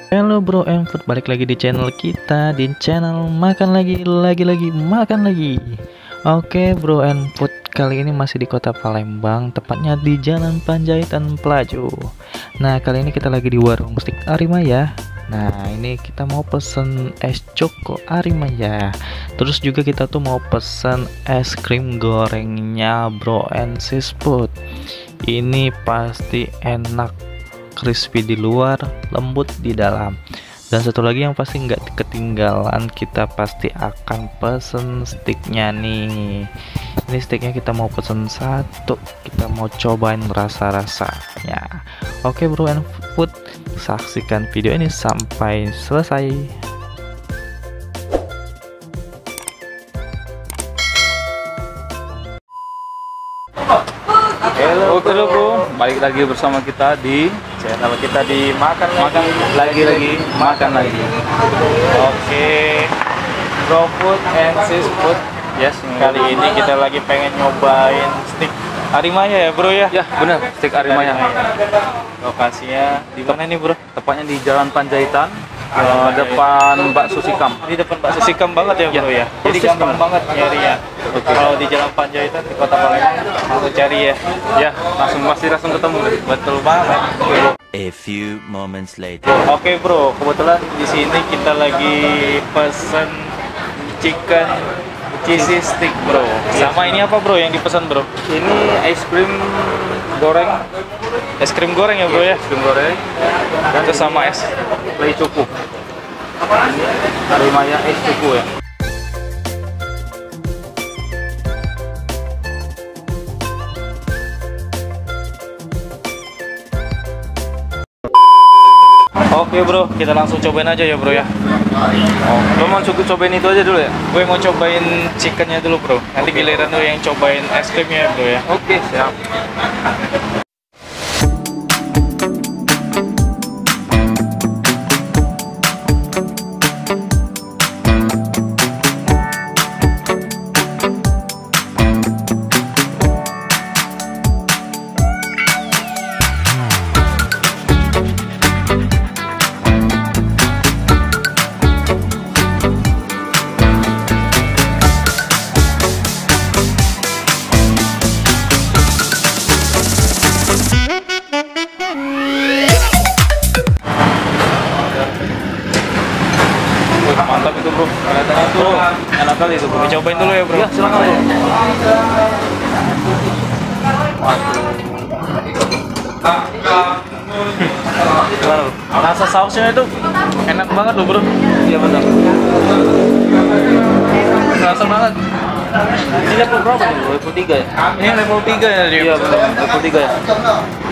Halo bro and food, balik lagi di channel kita, di channel makan lagi makan lagi. Oke bro and food, kali ini masih di kota Palembang, tepatnya di Jalan Panjaitan Pelaju. Nah kali ini kita lagi di warung steak Arimaya. Nah ini kita mau pesen es coko Arimaya. Terus juga kita tuh mau pesen es krim gorengnya bro and sis food. Ini pasti enak, crispy di luar, lembut di dalam. Dan satu lagi yang pasti nggak ketinggalan, kita pasti akan pesen sticknya nih. Ini sticknya kita mau pesen satu, kita mau cobain rasa-rasanya. Oke bro and food, saksikan video ini sampai selesai. Halo bro, balik lagi bersama kita di channel kita di makan lagi. Oke, bro food and sis food. Yes, kali ini kita lagi pengen nyobain steak Arimaya ya bro ya. Ya benar, steak Arimaya. Lokasinya di mana nih bro? Tepatnya di Jalan Panjaitan, depan Bakso Sikam. Di depan Bakso Sikam banget ya bro ya. Jadi gampang banget nyarinya. Kalau di Jalan Panjaitan di Kota Palembang langsung cari ya. Ya, langsung ketemu. Betul banget. A few moments later. Oke bro, kebetulan di sini kita lagi pesen chicken cheesy stick bro. Sama ini apa bro yang dipesan bro? Ini es krim goreng. Es krim goreng ya bro ya? Es krim goreng. Dan itu sama es play cukup. Arimaya es cukup ya. Oke bro, kita langsung cobain aja ya bro ya. Oh, lo mau cobain itu aja dulu ya? Gue mau cobain chickennya dulu bro. Nanti giliran lo yang cobain es krimnya ya bro ya. Oke, siap. Mantap itu bro, kelihatannya tuh enak kali itu bro. Cobain dulu ya bro. Ya silakan bro. Gimana bro? Rasa sausnya itu enak banget loh bro. Iya benar. Rasa banget. Ini level berapa nih? Level 3 ya? Ini level 3 ya? Iya benar, level 3 ya.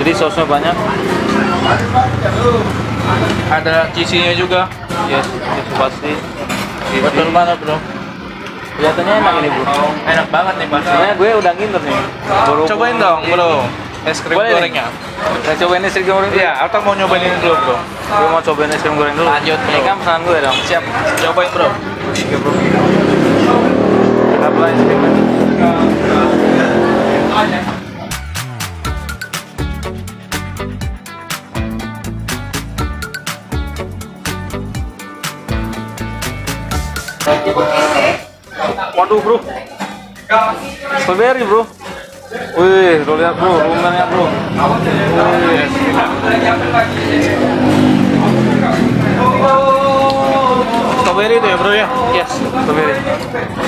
Jadi sausnya banyak. Ada cheesy-nya juga. Yes, itu pasti. Betul banget bro. Kelihatannya enak ini bro. Enak banget nih pasti. Sebenarnya gue udah nginter nih. Cobain dong bro. Es krim gorengnya. Saya cobain es krim goreng. Iya, atau mau nyobain ini dulu bro. Gue mau cobain es krim goreng dulu. Lanjut. Ini kan pesanan gue dong. Siap. Cobain bro. Oke bro. Kita mulai es krim. Waduh bro, strawberry bro. Wih, lo lihat bro, rumennya bro. Wih, strawberry itu ya bro ya? Yes, strawberry.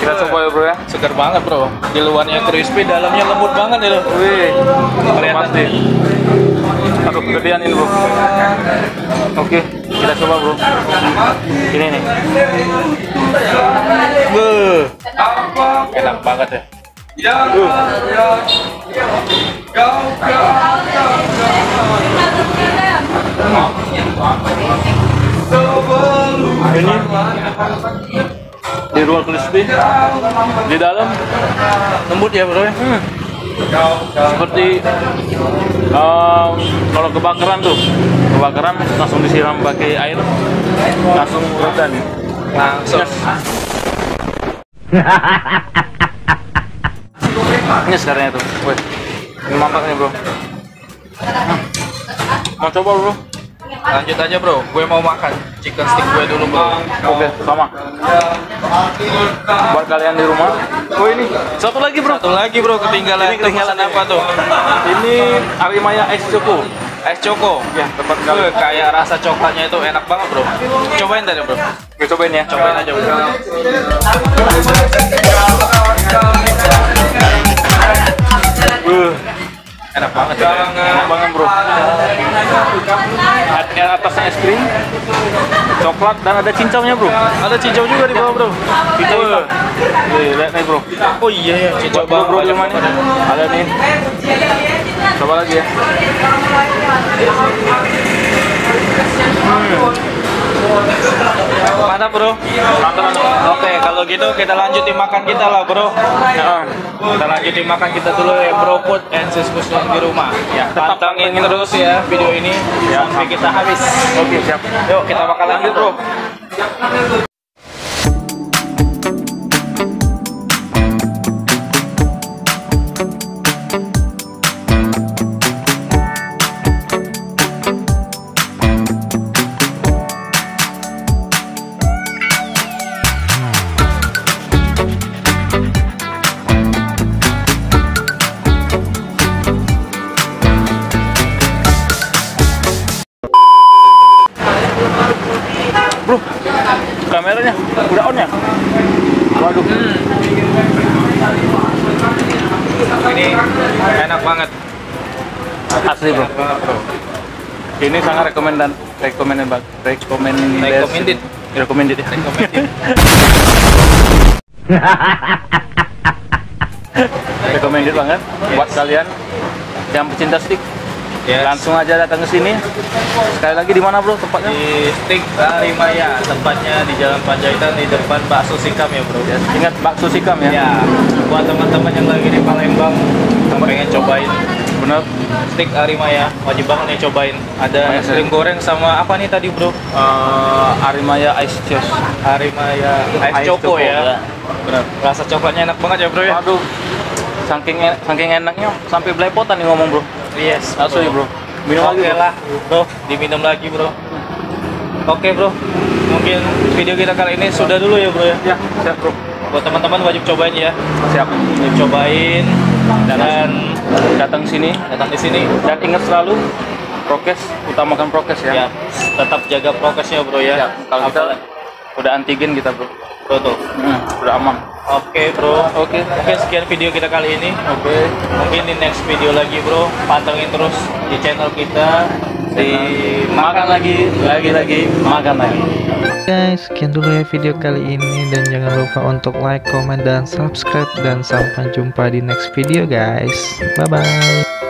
Kita coba ya bro ya. Segar banget bro. Di luarnya crispy, dalamnya lembut banget ya. Wih, pasti. Aduh, gedean ini bro. Oke, kita coba bro. Ini nih. Enak banget ya. Ini di luar crispy, di dalam lembut ya bro ya. Seperti kalau kebakaran langsung disiram pakai air, langsung redan nih. Langsung. Ini sekarang itu. Wih, ini mantap nih bro. Mau coba bro? Lanjut aja bro, gue mau makan chicken stick gue dulu bro. Oke, sama. Buat kalian di rumah. Oh ini satu lagi bro. Satu lagi bro, ketinggalan. Ini ketinggalan apa tuh? Ini Arimaya Ice Choco. Es Choco. Ya, tempat kalian. Kayak rasa coklatnya itu enak banget bro. Cobain tadi bro. Gue cobain ya. Cobain aja bro. Enak banget. Enak banget bro. Ada atasnya es krim, coklat dan ada cincaunya bro. Ada cincau juga di bawah bro. Cincau hitam. Nih, lihat nih bro. Oh iya ya, cincau Bro, di banget. mana? Ada nih. Coba lagi ya. Mantap bro. Oke, kalau gitu kita lanjutin makan kita lah bro. Kita lanjutin makan kita dulu ya bro, food and sis Kusnul di rumah. Ya, pantengin terus ya video ini sampai kita habis. Oke, siap. Yuk kita makan lanjut bro. Bro, kameranya udah on ya? Waduh. Ini enak banget. Asli bro. Ini sangat recommended ya. Recommended banget buat kalian yang pecinta stick. Yes. Langsung aja datang ke sini. Sekali lagi di mana bro tempatnya? Di Stick Arimaya, tempatnya di Jalan Panjaitan di depan Bakso Sikam ya bro. Yes. Ingat bakso sikam ya? Ya, buat teman-teman yang lagi di Palembang yang pengen cobain Bener. Stick Arimaya, wajib banget nih cobain. Ada es krim goreng sama apa nih tadi bro? Arimaya Ice Cheese. Arimaya Ice Choco ya. Bener. Rasa coklatnya enak banget ya bro ya. Waduh. Saking enaknya sampai belepotan nih ngomong bro. Yes, Asli bro. Minum lagi Oke bro. lah bro, diminum lagi bro. Oke bro, mungkin video kita kali ini sudah dulu ya bro ya. Ya, siap bro. Buat teman-teman wajib cobain ya. Siap. Wajib cobain dan Datang sini datang di sini. dan ingat selalu prokes, utamakan prokes ya. Ya, tetap jaga prokesnya bro ya. Siap. Kalau kita udah antigen kita bro. Betul. Udah aman. Oke bro. Oke. Oke, sekian video kita kali ini. Oke. Mungkin di next video lagi bro. Pantengin terus di channel kita di Makan lagi makan lagi. Guys, sekian dulu ya video kali ini, dan jangan lupa untuk like, comment, dan subscribe, dan sampai jumpa di next video guys. Bye bye.